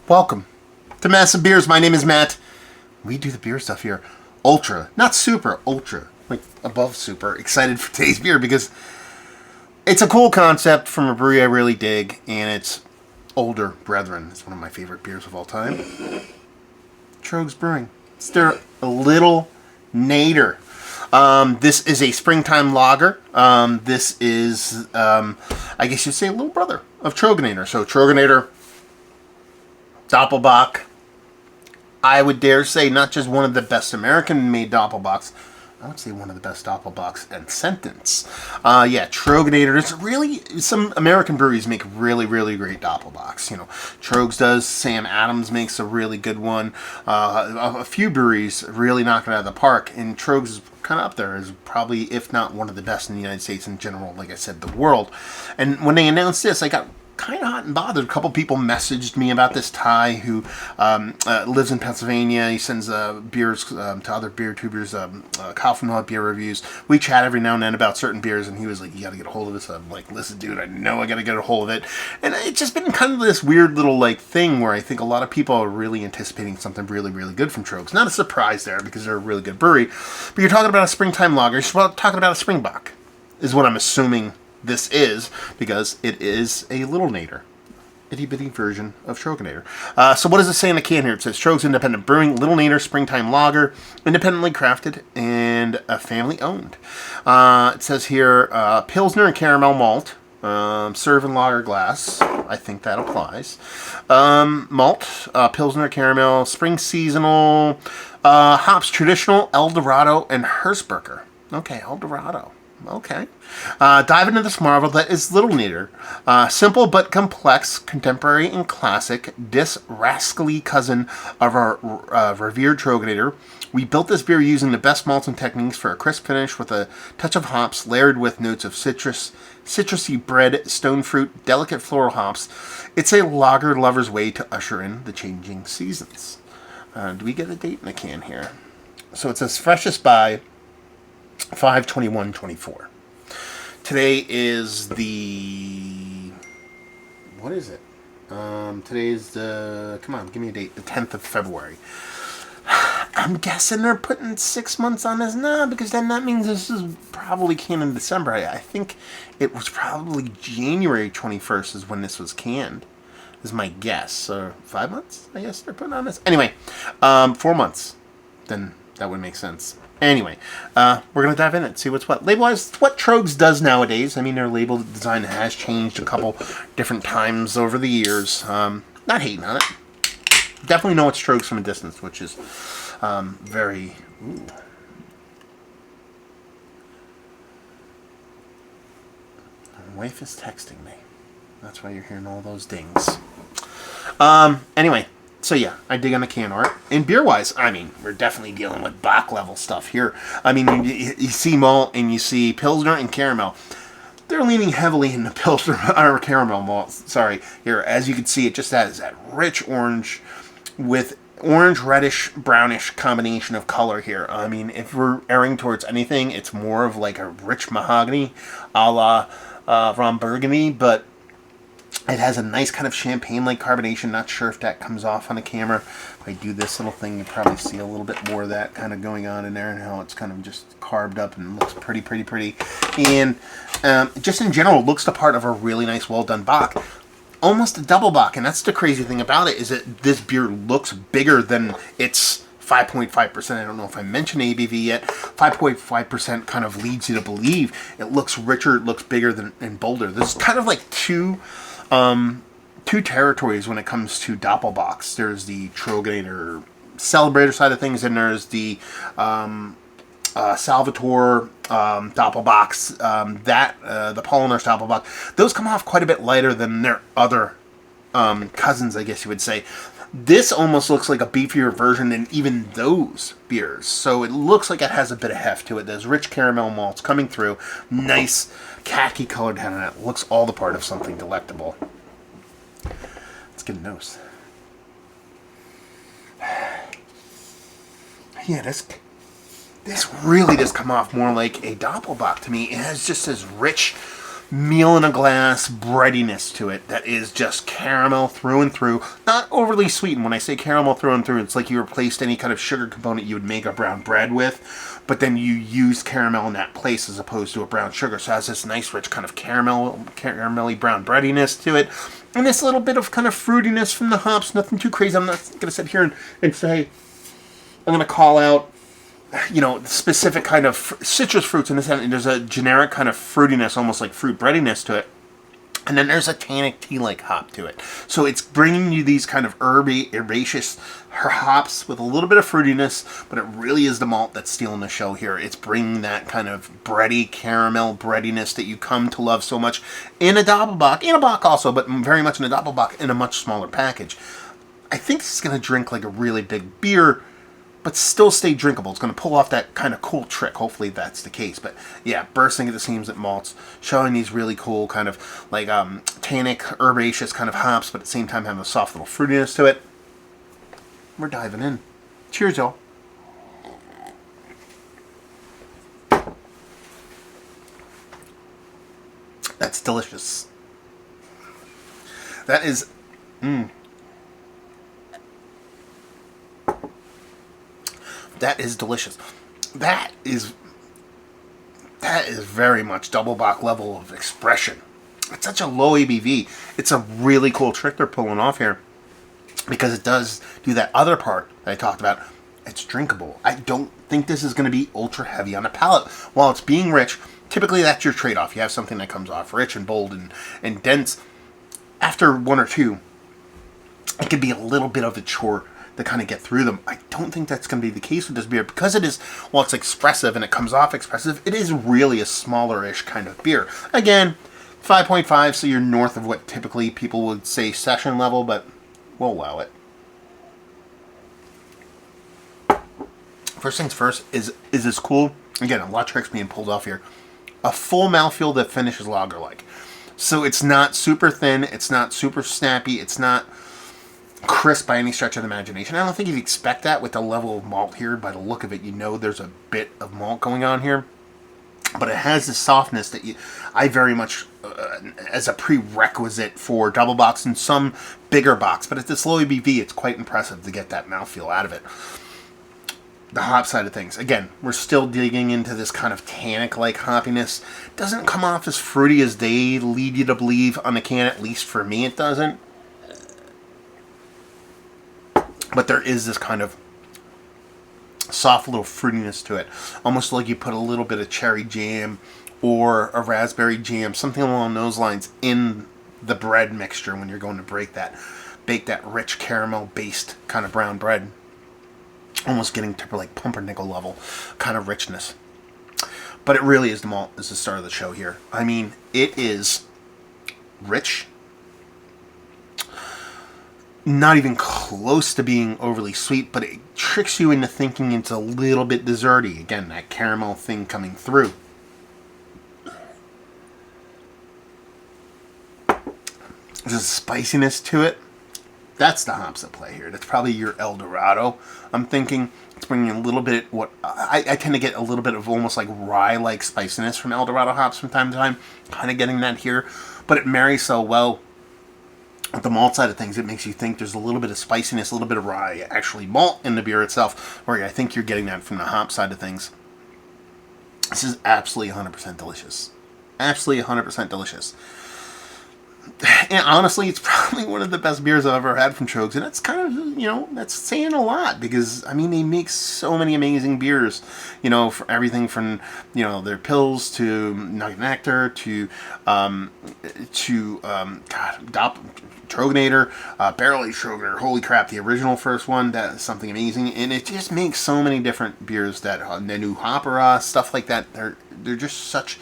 Welcome to Massive Beers. My name is Matt. We do the beer stuff here. Ultra, not super, ultra, like above super. Excited for today's beer because it's a cool concept from a brewery I really dig, and it's Older Brethren. It's one of my favorite beers of all time. Tröegs Brewing. It's their Little Nator. This is a springtime lager. This is, I guess you'd say, a little brother of Tröegs. So Tröegs, Doppelbock. I would dare say not just one of the best American-made Doppelbocks. I would say one of the best Doppelbocks and sentence. Tröegs. There's really some American breweries make really, really great Doppelbocks. You know, Tröegs does. Sam Adams makes a really good one. A few breweries really knock it out of the park, and Tröegs is kind of up there as probably, if not one of the best in the United States in general. Like I said, the world. And when they announced this, I got kind of hot and bothered. A couple people messaged me about this Ty who lives in Pennsylvania. He sends beers to other beer tubers, Kaufenwald beer reviews. We chat every now and then about certain beers, and he was like, "You got to get a hold of this." I'm like, "Listen, dude, I know I got to get a hold of it." And it's just been kind of this weird little like thing where I think a lot of people are really anticipating something really, really good from Tröegs. Not a surprise there because they're a really good brewery, but you're talking about a springtime lager. You're talking about a Springbock, is what I'm assuming this is, because it is a Little Nator. Itty bitty version of Tröegs. So what does it say in the can here? It says Tröegs Independent Brewing, Little Nator Springtime Lager, independently crafted and family owned. It says here Pilsner and caramel malt, serve in lager glass. I think that applies. Malt, Pilsner, caramel, spring seasonal, hops traditional, Eldorado, and Hersberger. Okay, Eldorado. Okay. Dive into this marvel that is Little Nator. Simple but complex, contemporary and classic, this rascally cousin of our revered Tröegs. We built this beer using the best malts and techniques for a crisp finish with a touch of hops, layered with notes of citrusy bread, stone fruit, delicate floral hops. It's a lager lover's way to usher in the changing seasons. Do we get a date in the can here? So it says freshest by 5/21/24. Today is the... What is it? Today is the... Come on, give me a date. The 10th of February. I'm guessing they're putting 6 months on this now, because then that means this is probably canned in December. I think it was probably January 21st is when this was canned, is my guess. So 5 months, I guess they're putting on this. Anyway, 4 months. Then that would make sense. Anyway, we're going to dive in and see what's what. Label-wise, what Tröegs does nowadays. I mean, their label design has changed a couple different times over the years. Not hating on it. Definitely know it's Tröegs from a distance, which is very... Ooh. My wife is texting me. That's why you're hearing all those dings. Anyway. So yeah, I dig on the can art. And beer-wise, I mean, we're definitely dealing with Bock level stuff here. I mean, you see malt and you see Pilsner and caramel. They're leaning heavily into Pilsner or caramel malt. Sorry, here, as you can see, it just has that rich orange with orange, reddish, brownish combination of color here. I mean, if we're erring towards anything, it's more of like a rich mahogany, a la Ron Burgundy, but it has a nice kind of champagne-like carbonation. Not sure if that comes off on the camera. If I do this little thing, you probably see a little bit more of that kind of going on in there, and how it's kind of just carved up and looks pretty, pretty, pretty. And just in general, looks the part of a really nice, well-done Bock. Almost a double Bock, and that's the crazy thing about it, is that this beer looks bigger than its 5.5%. I don't know if I mentioned ABV yet. 5.5% kind of leads you to believe it looks richer, it looks bigger than and bolder. There's kind of like two territories when it comes to Doppelbocks. There's the Tröegs Celebrator side of things, and there's the Salvatore Doppelbocks, the Polonus Doppelbock. Those come off quite a bit lighter than their other cousins, I guess you would say. This almost looks like a beefier version than even those beers. So it looks like it has a bit of heft to it. There's rich caramel malts coming through. Nice khaki colored head on it. Looks all the part of something delectable. Let's get a nose. Yeah, this really does come off more like a Doppelbock to me. It has just this rich meal in a glass breadiness to it that is just caramel through and through. Not overly sweetened. When I say caramel through and through, it's like you replaced any kind of sugar component you would make a brown bread with, but then you use caramel in that place as opposed to a brown sugar. So it has this nice rich kind of caramelly brown breadiness to it. And this little bit of kind of fruitiness from the hops. Nothing too crazy. I'm not going to sit here and say, I'm going to call out, specific kind of citrus fruits in this, and there's a generic kind of fruitiness, almost like fruit breadiness to it. And then there's a tannic tea-like hop to it. So it's bringing you these kind of herbaceous hops with a little bit of fruitiness, but it really is the malt that's stealing the show here. It's bringing that kind of bready caramel breadiness that you come to love so much in a Doppelbock, in a Bock also, but very much in a Doppelbock in a much smaller package. I think this is going to drink like a really big beer, but still stay drinkable. It's going to pull off that kind of cool trick. Hopefully that's the case. But yeah, bursting at the seams at malts, showing these really cool kind of like tannic, herbaceous kind of hops, but at the same time having a soft little fruitiness to it. We're diving in. Cheers, y'all. That's delicious. That is... That is delicious. That is very much Double Bock level of expression. It's such a low ABV. It's a really cool trick they're pulling off here, because it does do that other part that I talked about. It's drinkable. I don't think this is going to be ultra heavy on the palate. While it's being rich, typically that's your trade-off. You have something that comes off rich and bold and dense. After one or two, it can be a little bit of a chore to kind of get through them. I don't think that's going to be the case with this beer, because it is, while it's expressive and it comes off expressive, it is really a smaller-ish kind of beer. Again, 5.5, so you're north of what typically people would say session level, but we'll allow it. First things first, is this cool? Again, a lot of tricks being pulled off here. A full mouthfeel that finishes lager-like. So it's not super thin, it's not super snappy, it's not crisp by any stretch of the imagination. I don't think you'd expect that with the level of malt here. By the look of it, you know there's a bit of malt going on here. But it has this softness that I very much, as a prerequisite for double bocks and some bigger bocks. But at this low ABV, it's quite impressive to get that mouthfeel out of it. The hop side of things. Again, we're still digging into this kind of tannic-like hoppiness. Doesn't come off as fruity as they lead you to believe on the can. At least for me, it doesn't. But there is this kind of soft little fruitiness to it. Almost like you put a little bit of cherry jam or a raspberry jam, something along those lines, in the bread mixture when you're going to bake that rich caramel-based kind of brown bread. Almost getting to like pumpernickel level kind of richness. But it really is the malt is the star of the show here. I mean, it is rich. Not even close to being overly sweet, but it tricks you into thinking it's a little bit desserty. Again, that caramel thing coming through. There's a spiciness to it. That's the hops at play here. That's probably your El Dorado. I'm thinking it's bringing a little bit what I tend to get a little bit of almost like rye-like spiciness from El Dorado hops from time to time. Kind of getting that here, but it marries so well with the malt side of things. It makes you think there's a little bit of spiciness, a little bit of rye, actually malt in the beer itself, where I think you're getting that from the hop side of things. This is absolutely 100% delicious. Absolutely 100% delicious. And honestly, it's probably one of the best beers I've ever had from Tröegs. And that's kind of, that's saying a lot. Because, I mean, they make so many amazing beers. For everything from, their pills to Nugget Nectar to Tröegs, Barrel Aged Tröegs. Holy crap, the original first one, that's something amazing. And it just makes so many different beers that, the new Hopera, stuff like that. They're just such...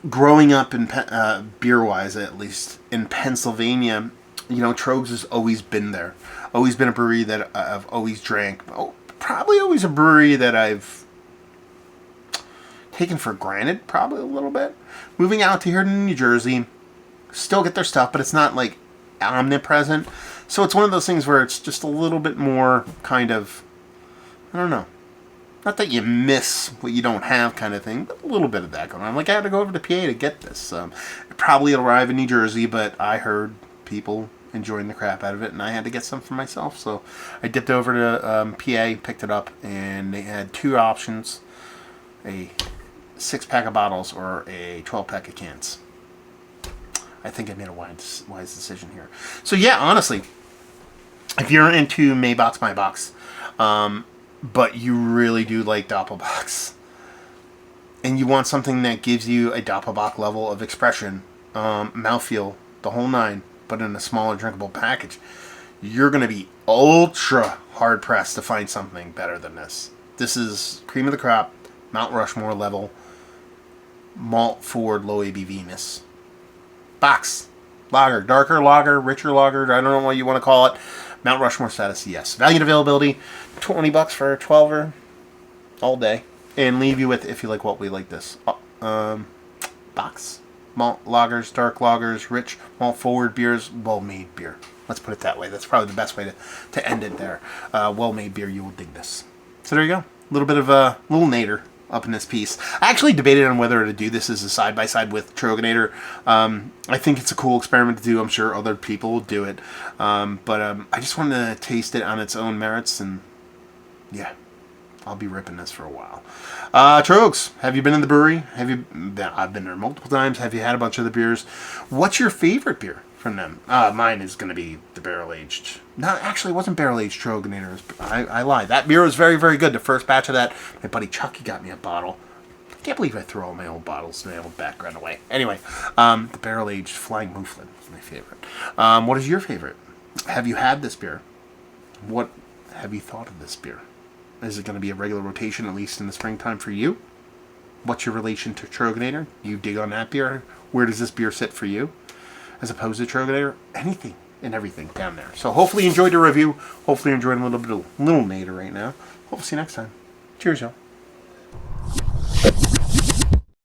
Growing up in beer-wise, at least in Pennsylvania, Tröegs has always been there. Always been a brewery that I've always drank. Probably always a brewery that I've taken for granted, probably a little bit. Moving out to here in New Jersey, still get their stuff, but it's not like omnipresent. So it's one of those things where it's just a little bit more kind of, I don't know. Not that you miss what you don't have kind of thing, but a little bit of that going on. Like, I had to go over to PA to get this. It probably arrive in New Jersey, but I heard people enjoying the crap out of it, and I had to get some for myself. So I dipped over to PA, picked it up, and they had 2 options: a 6-pack of bottles or a 12-pack of cans. I think I made a wise decision here. So yeah, honestly, if you're into Maybach's My Box, but you really do like Doppelbocks, and you want something that gives you a Doppelbock level of expression, mouthfeel, the whole 9, but in a smaller drinkable package, you're going to be ultra hard-pressed to find something better than this. This is cream of the crop, Mount Rushmore level, malt forward, low ABV-ness. Box. Lager. Darker lager, richer lager, I don't know what you want to call it. Mount Rushmore status, yes. Value and availability, $20 for a 12er all day. And leave you with, if you like what we like this. Box. Malt lagers, dark lagers, rich malt forward beers, well-made beer. Let's put it that way. That's probably the best way to end it there. Well-made beer, you will dig this. So there you go. A little bit of a little Nator up in this piece. I actually debated on whether to do this as a side-by-side with Tröegs. I think it's a cool experiment to do. I'm sure other people will do it. But I just wanted to taste it on its own merits, and yeah, I'll be ripping this for a while. Tröegs, have you been in the brewery? I've been there multiple times. Have you had a bunch of the beers? What's your favorite beer from them? Mine is going to be the barrel-aged. No, actually, it wasn't barrel-aged Tröegs. I lied. That beer was very, very good. The first batch of that, my buddy Chucky got me a bottle. I can't believe I threw all my old bottles and my old background away. Anyway, the barrel-aged Flying Mouflon was my favorite. What is your favorite? Have you had this beer? What have you thought of this beer? Is it going to be a regular rotation, at least in the springtime for you? What's your relation to Tröegs? You dig on that beer? Where does this beer sit for you? As opposed to Tröegs? Anything and everything down there. So hopefully you enjoyed the review. Hopefully you enjoyed a little bit of little Nator right now. Hope to see you next time. Cheers, y'all.